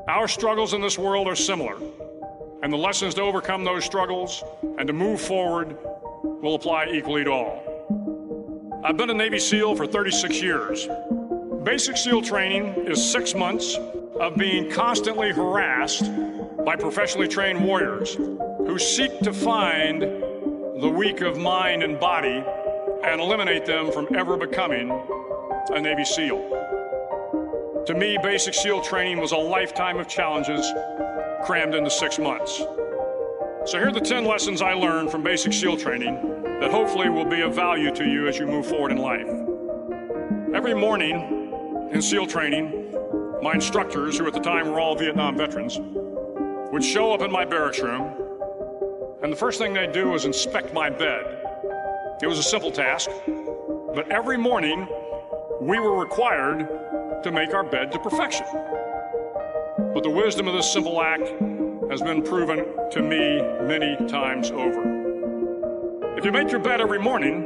Our struggles in this world are similar, and the lessons to overcome those struggles and to move forward will apply equally to all. I've been a Navy SEAL for 36 years. Basic SEAL training is 6 months of being constantly harassed by professionally trained warriors who seek to find the weak of mind and body and eliminate them from ever becoming a Navy SEAL. To me, basic SEAL training was a lifetime of challenges crammed into 6 months. So here are the 10 lessons I learned from basic SEAL training that hopefully will be of value to you as you move forward in life. Every morning in SEAL training, my instructors, who at the time were all Vietnam veterans, would show up in my barracks room, and the first thing they'd do was inspect my bed. It was a simple task, but every morning we were required to make our bed to perfection. But the wisdom of this simple act has been proven to me many times over. If you make your bed every morning,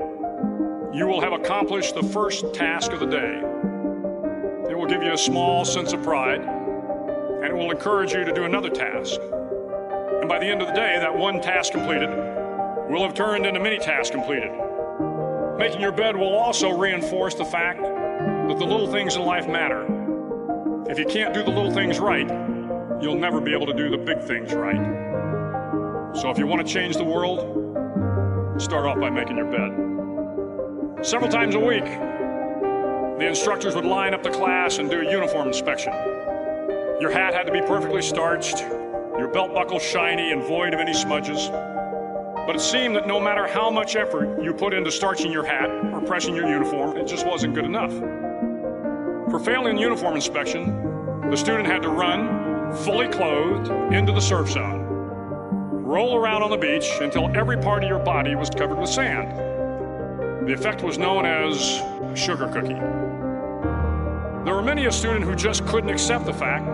you will have accomplished the first task of the day. It will give you a small sense of pride, and it will encourage you to do another task. And by the end of the day, that one task completed will have turned into many tasks completed. Making your bed will also reinforce the fact that the little things in life matter. If you can't do the little things right, you'll never be able to do the big things right. So if you want to change the world, start off by making your bed. Several times a week, the instructors would line up the class and do a uniform inspection. Your hat had to be perfectly starched, your belt buckle shiny and void of any smudges. But it seemed that no matter how much effort you put into starching your hat or pressing your uniform, it just wasn't good enough. For failing uniform inspection, the student had to run, fully clothed, into the surf zone. Roll around on the beach until every part of your body was covered with sand. The effect was known as sugar cookie. There were many a student who just couldn't accept the fact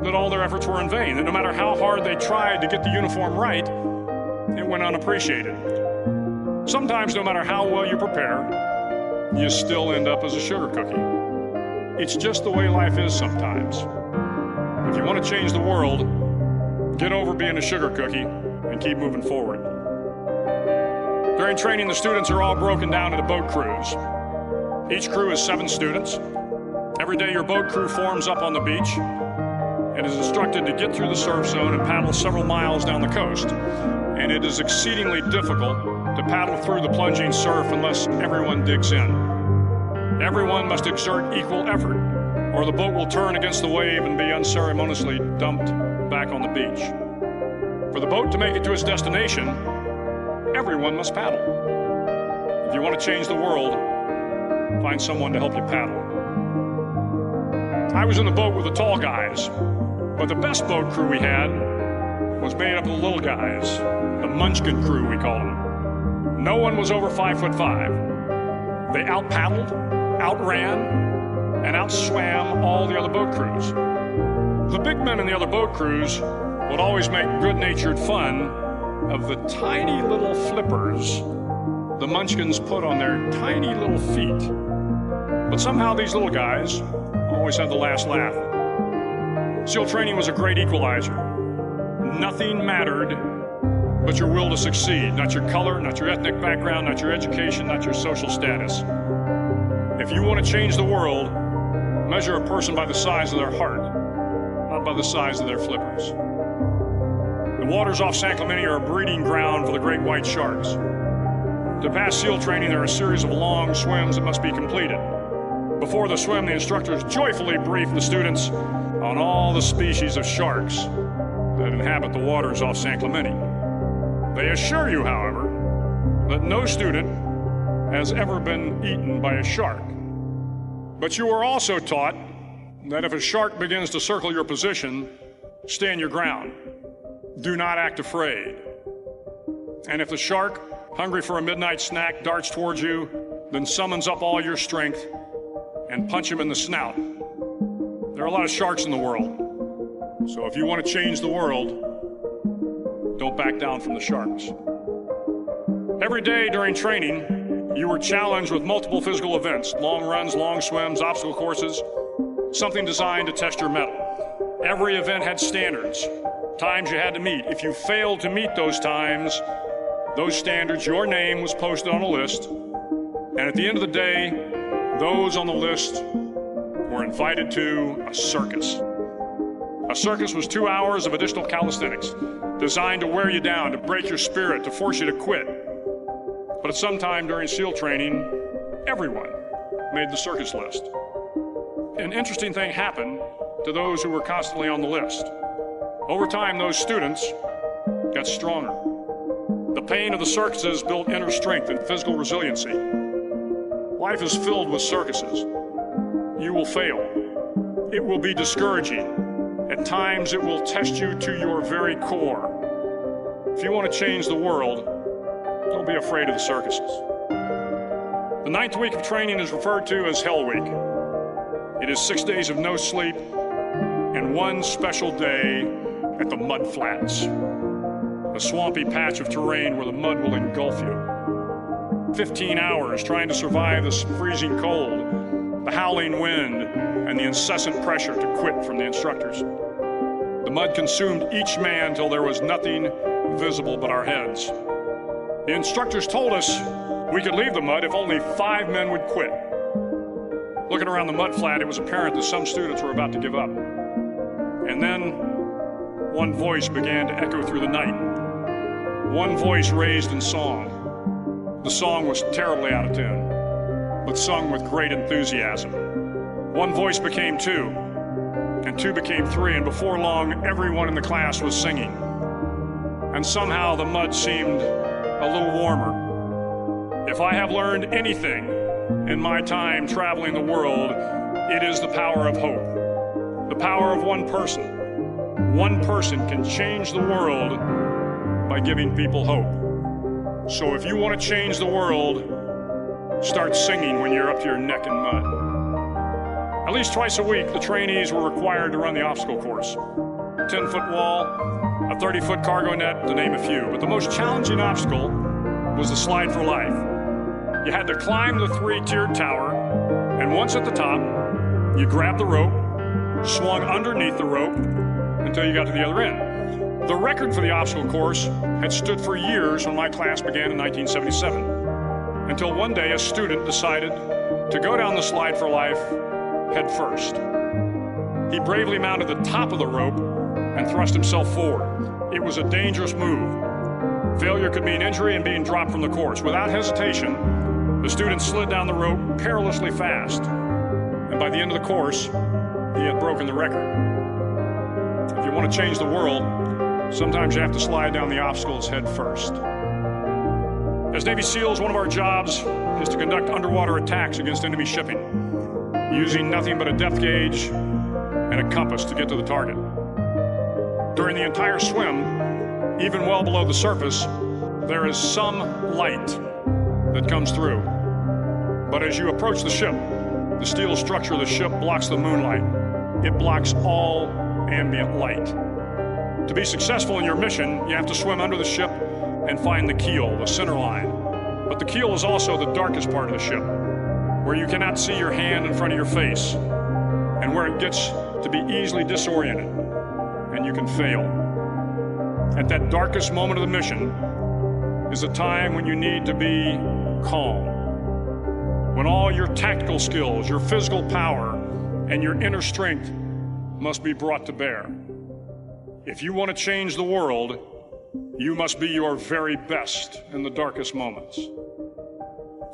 that all their efforts were in vain, that no matter how hard they tried to get the uniform right, it went unappreciated. Sometimes, no matter how well you prepare, you still end up as a sugar cookie. It's just the way life is sometimes. If you want to change the world, get over being a sugar cookie and keep moving forward. During training, the students are all broken down into boat crews. Each crew is 7 students. Every day, your boat crew forms up on the beach and is instructed to get through the surf zone and paddle several miles down the coast. And it is exceedingly difficult to paddle through the plunging surf unless everyone digs in. Everyone must exert equal effort, or the boat will turn against the wave and be unceremoniously dumped back on the beach. For the boat to make it to its destination, everyone must paddle. If you want to change the world, find someone to help you paddle. I was in the boat with the tall guys, but the best boat crew we had was made up of the little guys, the Munchkin crew we call them. No one was over 5'5". They out-paddled, outran, and outswam all the other boat crews. The big men in the other boat crews would always make good-natured fun of the tiny little flippers the Munchkins put on their tiny little feet. But somehow these little guys always had the last laugh. SEAL training was a great equalizer. Nothing mattered but your will to succeed, not your color, not your ethnic background, not your education, not your social status. If you want to change the world, measure a person by the size of their heart, not by the size of their flippers. The waters off San Clemente are a breeding ground for the great white sharks. To pass SEAL training, there are a series of long swims that must be completed. Before the swim, the instructors joyfully brief the students on all the species of sharks that inhabit the waters off San Clemente. They assure you, however, that no student has ever been eaten by a shark. But you are also taught that if a shark begins to circle your position, stand your ground. Do not act afraid. And if the shark, hungry for a midnight snack, darts towards you, then summons up all your strength and punch him in the snout. There are a lot of sharks in the world. So if you want to change the world, don't back down from the sharks. Every day during training, You were challenged with multiple physical events, long runs, long swims, obstacle courses, something designed to test your mettle. Every event had standards, times you had to meet. If you failed to meet those times, those standards, your name was posted on a list, and at the end of the day, those on the list were invited to a circus. A circus was 2 hours of additional calisthenics, designed to wear you down, to break your spirit, to force you to quit. But at some time during SEAL training, everyone made the circus list. An interesting thing happened to those who were constantly on the list. Over time, those students got stronger. The pain of the circuses built inner strength and physical resiliency. Life is filled with circuses. You will fail. It will be discouraging. At times, it will test you to your very core. If you want to change the world, don't be afraid of the circuses. The 9th week of training is referred to as Hell Week. It is 6 days of no sleep and one special day at the mud flats, a swampy patch of terrain where the mud will engulf you. 15 hours trying to survive the freezing cold, the howling wind, and the incessant pressure to quit from the instructors. The mud consumed each man till there was nothing visible but our heads. The instructors told us we could leave the mud if only 5 men would quit. Looking around the mud flat, it was apparent that some students were about to give up. And then one voice began to echo through the night. One voice raised in song. The song was terribly out of tune, but sung with great enthusiasm. One voice became 2, and 2 became 3, and before long, everyone in the class was singing. And somehow the mud seemed a little warmer. If I have learned anything in my time traveling the world, it is the power of hope. The power of one person. One person can change the world by giving people hope. So if you want to change the world, start singing when you're up to your neck in mud. At least twice a week, the trainees were required to run the obstacle course. A 10-foot wall, a 30-foot cargo net, to name a few. But the most challenging obstacle was the slide for life. You had to climb the 3-tiered tower, and once at the top, you grabbed the rope, swung underneath the rope until you got to the other end. The record for the obstacle course had stood for years when my class began in 1977, until one day a student decided to go down the slide for life head first. He bravely mounted the top of the rope and thrust himself forward. It was a dangerous move. Failure could mean injury and being dropped from the course. Without hesitation, the student slid down the rope perilously fast, and by the end of the course, he had broken the record. If you want to change the world, sometimes you have to slide down the obstacles head first. As Navy SEALs, one of our jobs is to conduct underwater attacks against enemy shipping, using nothing but a depth gauge and a compass to get to the target. During the entire swim, even well below the surface, there is some light that comes through. But as you approach the ship, the steel structure of the ship blocks the moonlight. It blocks all ambient light. To be successful in your mission, you have to swim under the ship and find the keel, the center line. But the keel is also the darkest part of the ship, where you cannot see your hand in front of your face, and where it gets to be easily disoriented, and you can fail. At that darkest moment of the mission is a time when you need to be calm, when all your tactical skills, your physical power, and your inner strength must be brought to bear. If you want to change the world, you must be your very best in the darkest moments.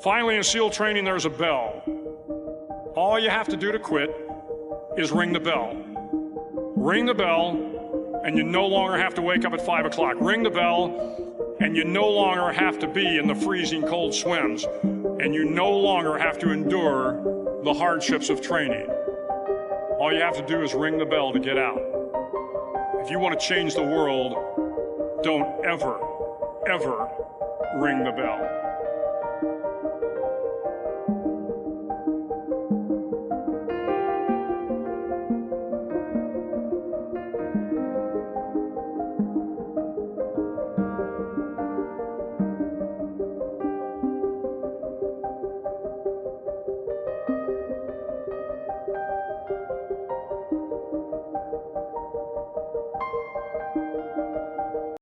Finally, in SEAL training, there's a bell. All you have to do to quit is ring the bell. Ring the bell, and you no longer have to wake up at 5 o'clock. Ring the bell, and you no longer have to be in the freezing cold swims, and you no longer have to endure the hardships of training. All you have to do is ring the bell to get out. If you want to change the world, don't ever, ever ring the bell.